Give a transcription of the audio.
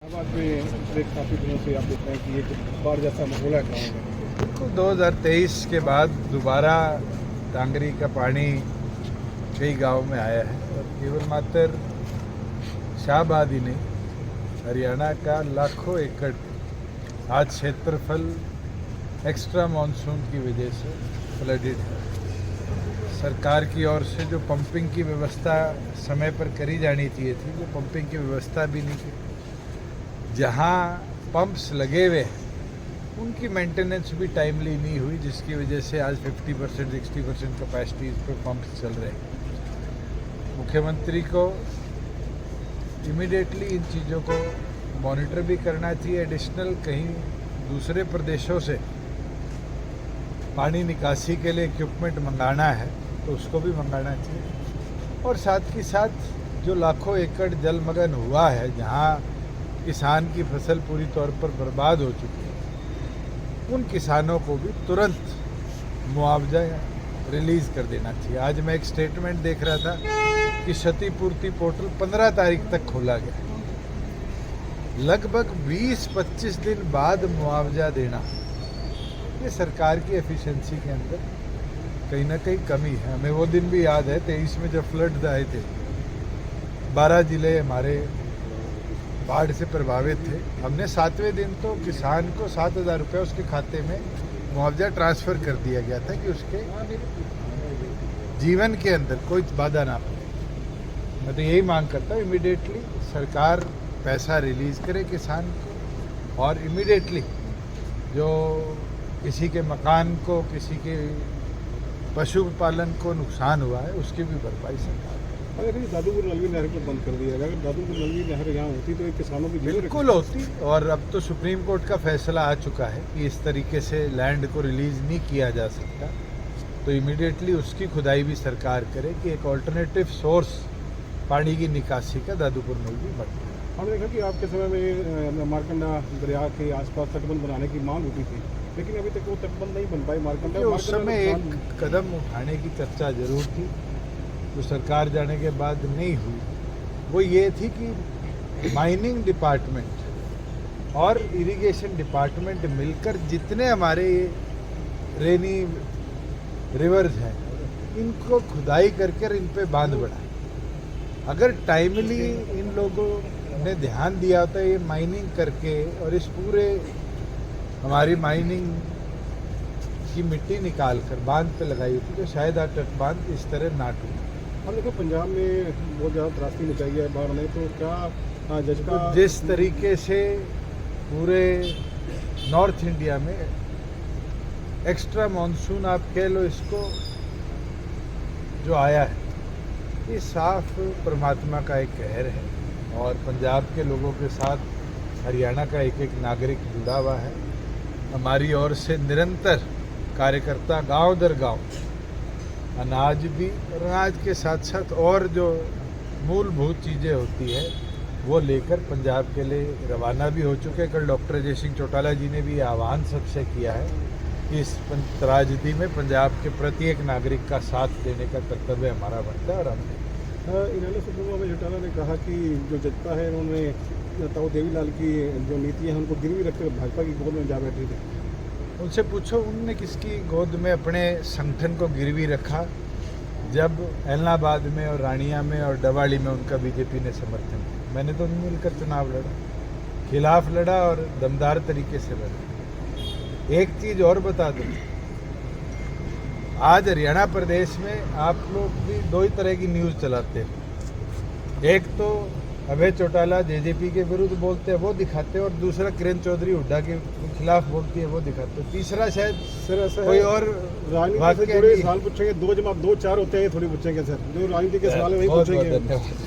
बाद में काफ़ी दिनों से आप देख रहे हैं कि एक बाढ़ जैसा माहौल है गाँव में। बिल्कुल 2023 के बाद दोबारा टांगरी का पानी कई गांव में आया है और केवल मात्र शाहबाद ही नहीं, हरियाणा का लाखों एकड़ आज क्षेत्रफल एक्स्ट्रा मानसून की वजह से फ्लडेड है। सरकार की ओर से जो पंपिंग की व्यवस्था समय पर करी जानी चाहिए थी, वो पंपिंग की व्यवस्था भी नहीं की। जहां पंप्स लगे हुए हैं उनकी मेंटेनेंस भी टाइमली नहीं हुई, जिसकी वजह से आज 50% 60% कैपेसिटी पर पंप्स चल रहे हैं। मुख्यमंत्री को इमीडिएटली इन चीज़ों को मॉनिटर भी करना चाहिए। एडिशनल कहीं दूसरे प्रदेशों से पानी निकासी के लिए इक्विपमेंट मंगाना है तो उसको भी मंगाना चाहिए। और साथ ही साथ जो लाखों एकड़ जलमग्न हुआ है, जहां किसान की फसल पूरी तौर पर बर्बाद हो चुकी है, उन किसानों को भी तुरंत मुआवजा रिलीज़ कर देना चाहिए। आज मैं एक स्टेटमेंट देख रहा था कि क्षतिपूर्ति पोर्टल 15 तारीख तक खोला गया। लगभग 20-25 दिन बाद मुआवजा देना, ये सरकार की एफिशिएंसी के अंदर कहीं ना कहीं कमी है। हमें वो दिन भी याद है 23 में जब फ्लड आए थे, 12 जिले हमारे बाढ़ से प्रभावित थे। हमने 7वें दिन तो किसान को 7,000 रुपये उसके खाते में मुआवजा ट्रांसफ़र कर दिया गया था कि उसके जीवन के अंदर कोई बाधा ना पड़े। मैं तो यही मांग करता हूँ इमीडिएटली सरकार पैसा रिलीज़ करे किसान को, और इमीडिएटली जो किसी के मकान को, किसी के पशुपालन को नुकसान हुआ है उसकी भी भरपाई सरकार। अगर दादूपुर नलवी नहर को बंद कर दिया, अगर दादूपुर नलवी नहर यहाँ होती तो एक किसानों की बिल्कुल होती। और अब तो सुप्रीम कोर्ट का फैसला आ चुका है कि इस तरीके से लैंड को रिलीज़ नहीं किया जा सकता, तो इमीडिएटली उसकी खुदाई भी सरकार करे कि एक ऑल्टरनेटिव सोर्स पानी की निकासी का दादूपुर नलवी बने। हमने देखा कि आपके समय में मारकंडा दरिया के आसपास तटबंध बनाने की मांग होती थी, लेकिन अभी तक वो तटबंध नहीं बन पाई। मारकंडा उस समय एक कदम उठाने की चर्चा जरूर थी, जो सरकार जाने के बाद नहीं हुई। वो ये थी कि माइनिंग डिपार्टमेंट और इरिगेशन डिपार्टमेंट मिलकर जितने हमारे रेनी रिवर्स हैं, इनको खुदाई करके इन पे बांध बढ़ाए। अगर टाइमली इन लोगों ने ध्यान दिया होता ये माइनिंग करके, और इस पूरे हमारी माइनिंग की मिट्टी निकाल कर बांध पे लगाई होती, तो शायद आज तट बांध इस तरह ना टूटे। हम देखो पंजाब में बहुत ज़्यादा त्रासदी मचाई है बाढ़ ने, तो क्या जज्बा जिस तरीके से पूरे नॉर्थ इंडिया में एक्स्ट्रा मानसून आप कह लो इसको, जो आया है, ये साफ परमात्मा का एक कहर है। और पंजाब के लोगों के साथ हरियाणा का एक एक नागरिक जुड़ा हुआ है। हमारी ओर से निरंतर कार्यकर्ता गांव दर गांव अनाज भी, और अनाज के साथ साथ और जो मूलभूत चीज़ें होती है वो लेकर पंजाब के लिए रवाना भी हो चुके हैं। कल डॉक्टर अजय सिंह चौटाला जी ने भी आह्वान सबसे किया है कि इस त्रासदी में पंजाब के प्रत्येक नागरिक का साथ देने का कर्तव्य हमारा बनता है। और हम इन्होंने सुब्रमण्यम चौटाला ने कहा कि जो जजपा है उन्होंने ताऊ देवीलाल की जो नीति है उनको गिरवी रखकर भाजपा की गोद में जा बैठे थे। उनसे पूछो उनने किसकी गोद में अपने संगठन को गिरवी रखा, जब एलनाबाद में और रानिया में और डवाड़ी में उनका बीजेपी ने समर्थन किया। मैंने तो मिलकर चुनाव लड़ा, खिलाफ लड़ा और दमदार तरीके से लड़ा। एक चीज़ और बता दूँ, आज हरियाणा प्रदेश में आप लोग भी दो ही तरह की न्यूज़ चलाते हैं। एक तो अभय चौटाला जेजेपी के विरुद्ध बोलते हैं, वो दिखाते हैं, और दूसरा किरण चौधरी हुड्डा के खिलाफ बोलती है, वो दिखाते हैं। तीसरा शायद सर ऐसा कोई और राजनीति से जुड़े सवाल पूछेंगे, 2 जमा 2 4 होते हैं, थोड़ी पूछेंगे सर, जो राजनीति के सवाल है वही पूछेंगे।